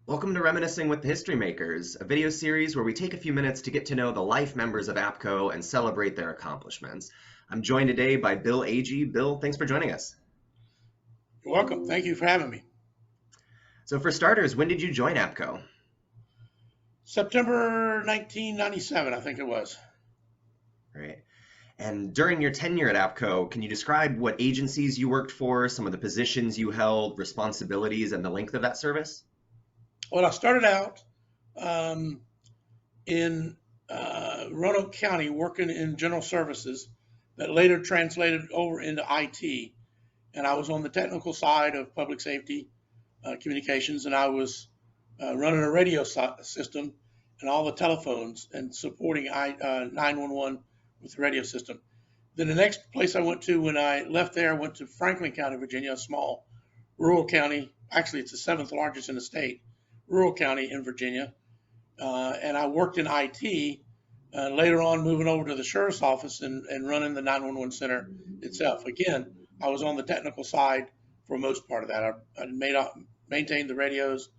Welcome to Reminiscing with the History Makers, a video series where we take a few minutes to get to know the life members of Apco and celebrate their accomplishments. I'm joined today by Bill Agee. Bill, thanks for joining us. You're welcome. Thank you for having me. So for starters, when did you join Apco? September 1997, I think it was. Right. And during your tenure at Apco, can you describe what agencies you worked for, some of the positions you held, responsibilities, and the length of that service? Well, I started out um, in Roanoke County working in general services that later translated over into IT. And I was on the technical side of public safety communications, and I was running a radio system and all the telephones and supporting 911 with the radio system. Then the next place I went to when I left there, I went to Franklin County, Virginia, a small rural county. Actually, it's the seventh largest in the state, rural county in Virginia. And I worked in IT, later on moving over to the sheriff's office and running the 911 center itself. Again, I was on the technical side for most part of that. I maintained the radios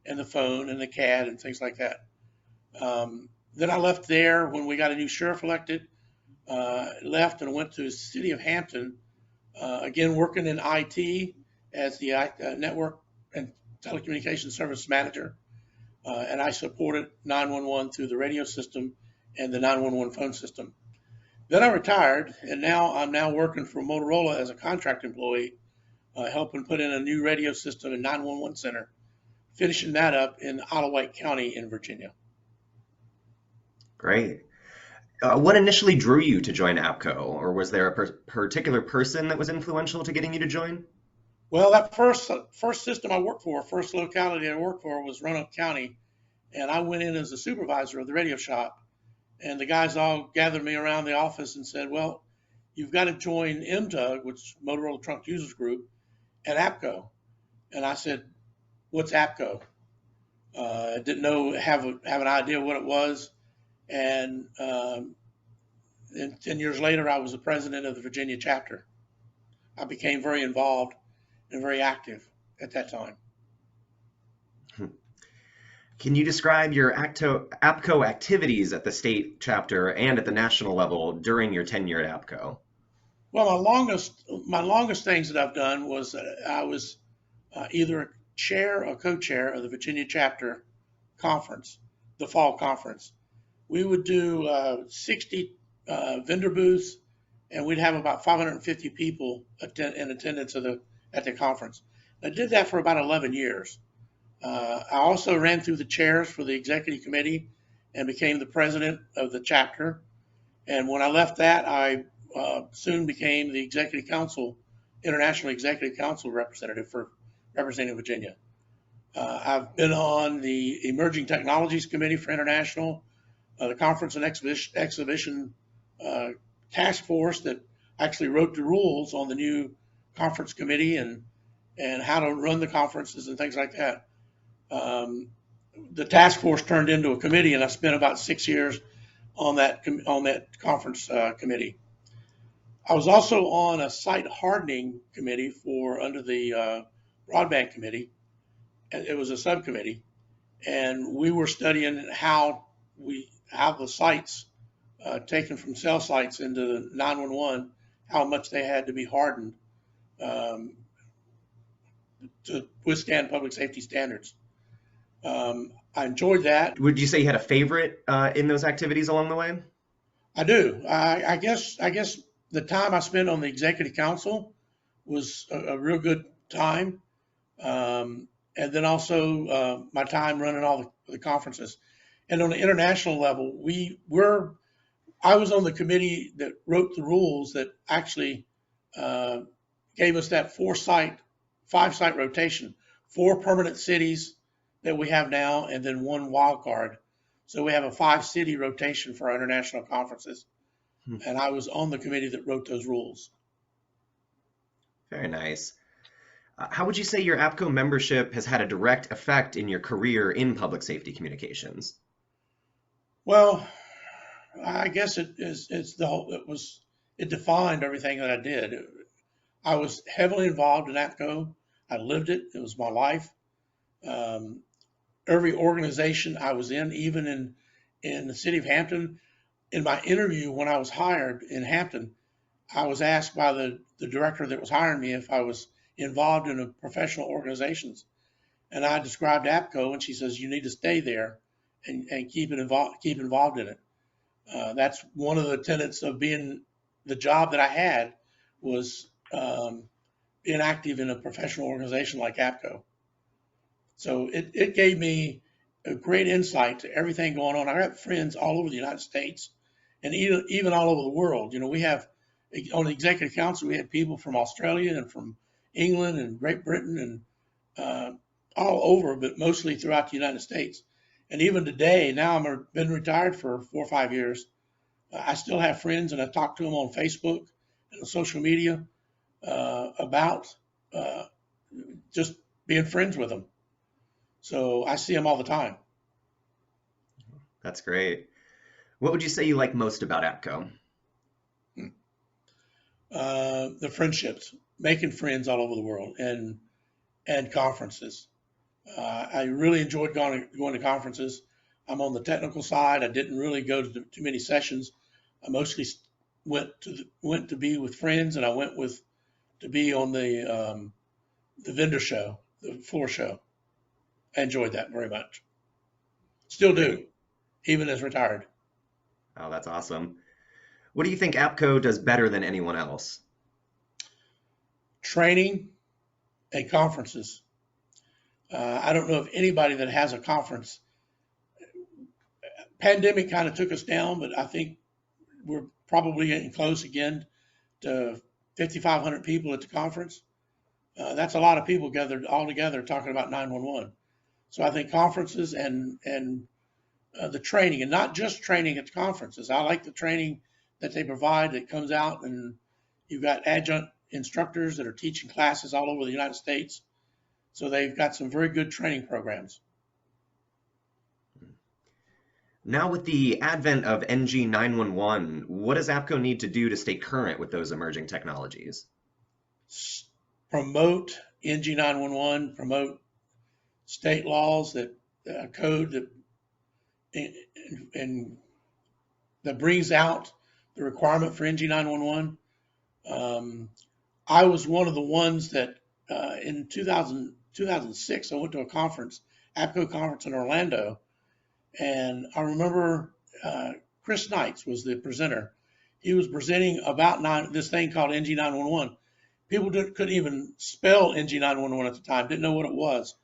and the phone and the CAD and things like that. Then I left there when we got a new sheriff elected, left and went to the city of Hampton, again working in IT as the network and telecommunications service manager. And I supported 911 through the radio system and the 911 phone system. Then I retired, and now I'm working for Motorola as a contract employee, helping put in a new radio system and 911 center, finishing that up in Ottawa County in Virginia. Great. What initially drew you to join Apco, or was there a particular person that was influential to getting you to join? Well, that first system I worked for, first locality I worked for was Roanoke County, and I went in as a supervisor of the radio shop. And the guys all gathered me around the office and said, "Well, you've got to join MTUG, which is Motorola Trunk Users Group, and Apco." And I said, "What's Apco?" I didn't have an idea what it was. And 10 years later, I was the president of the Virginia chapter. I became very involved and very active at that time. Can you describe your Apco activities at the state chapter and at the national level during your tenure at Apco? Well, my longest things that I've done was I was either a chair or co-chair of the Virginia chapter conference, the fall conference. We would do 60 vendor booths, and we'd have about 550 people in attendance at the conference. I did that for about 11 years. I also ran through the chairs for the executive committee and became the president of the chapter. And when I left that, I soon became the executive council, international executive council representative for representing Virginia. I've been on the emerging technologies committee for international, the conference and exhibition task force that actually wrote the rules on the new conference committee and how to run the conferences and things like that. The task force turned into a committee, and I spent about 6 years on that conference committee. I was also on a site hardening committee under the broadband committee. It was a subcommittee, and we were studying how the sites taken from cell sites into the 911, how much they had to be hardened to withstand public safety standards. I enjoyed that. Would you say you had a favorite in those activities along the way? I do. I guess the time I spent on the executive council was a real good time, and then also my time running all the conferences. And on the international level, I was on the committee that wrote the rules that actually gave us that 5-site rotation, 4 permanent cities that we have now, and then 1 wild card. So we have a 5-city rotation for our international conferences. And I was on the committee that wrote those rules. Very nice. How would you say your Apco membership has had a direct effect in your career in public safety communications? Well, I guess it defined everything that I did. I was heavily involved in Apco. I lived it. It was my life. every organization I was in, even in the city of Hampton. In my interview when I was hired in Hampton, I was asked by the director that was hiring me if I was involved in a professional organizations. And I described APCO, and she says, you need to stay there and keep involved in it. That's one of the tenets of being the job that I had was being active in a professional organization like APCO. So it gave me a great insight to everything going on. I got friends all over the United States and even all over the world. We have on the executive council, we had people from Australia and from England and Great Britain and all over, but mostly throughout the United States. And even today, now I've been retired for 4 or 5 years. I still have friends, and I talk to them on Facebook and on social media about just being friends with them. So I see them all the time. That's great. What would you say you like most about APCO? The friendships, making friends all over the world, and conferences. I really enjoyed going to conferences. I'm on the technical side. I didn't really go to too many sessions. I mostly went to be with friends, and I went to be on the vendor show, the floor show. I enjoyed that very much. Still do, even as retired. Oh, that's awesome. What do you think APCO does better than anyone else? Training and conferences. I don't know of anybody that has a conference. Pandemic kind of took us down, but I think we're probably getting close again to 5,500 people at the conference. That's a lot of people gathered all together talking about 911. So I think conferences and the training, and not just training at the conferences. I like the training that they provide that comes out, and you've got adjunct instructors that are teaching classes all over the United States. So they've got some very good training programs. Now, with the advent of NG 911, what does APCO need to do to stay current with those emerging technologies? Promote NG 911, promote state laws that code that and that brings out the requirement for NG 911. I was one of the ones that in 2006, I went to a conference, APCO conference in Orlando, and I remember Chris Knights was the presenter. He was presenting about this thing called NG 911. People couldn't even spell NG 911 at the time, didn't know what it was,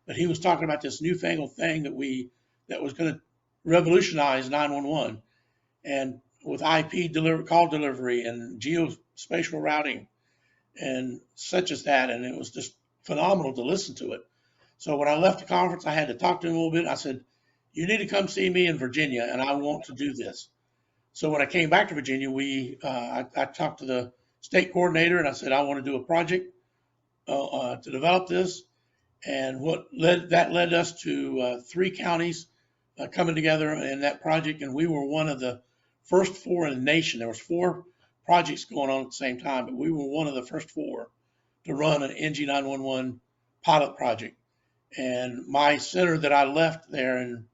but he was talking about this newfangled thing that was going to revolutionize 911, and with IP call delivery and geospatial routing and such as that, and it was just phenomenal to listen to it. So when I left the conference, I had to talk to him a little bit. I said, you need to come see me in Virginia, and I want to do this. So when I came back to Virginia, I talked to the state coordinator, and I said, I want to do a project to develop this. And that led us to 3 counties coming together in that project, and we were one of the first 4 in the nation. There was 4 projects going on at the same time, but we were one of the first 4 to run an NG 911 pilot project. And my center that I left there in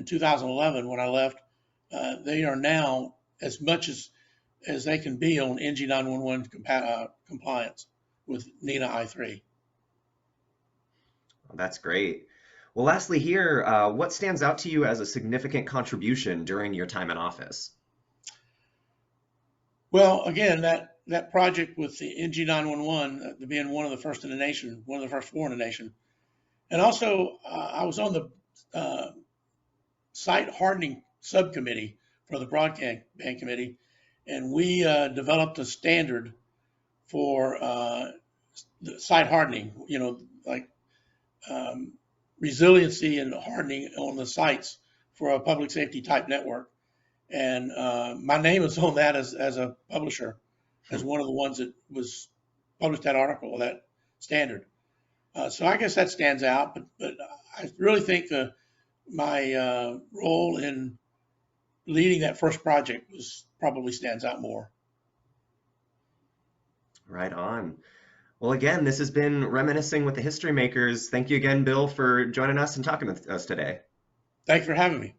2011, when I left, they are now as much as they can be on NG 911 compliance with NENA I3. That's great. Well, lastly here, what stands out to you as a significant contribution during your time in office? Well, again, that project with the NG 911 being one of the first in the nation, one of the first 4 in the nation. And also, I was on the site hardening subcommittee for the broadband committee, and we developed a standard for the site hardening, like resiliency and hardening on the sites for a public safety type network. And my name is on that as a publisher, as one of the ones that was published that article, that standard. So I guess that stands out, but I really think my role in leading that first project probably stands out more. Right on. Well, again, this has been Reminiscing with the History Makers. Thank you again, Bill, for joining us and talking with us today. Thanks for having me.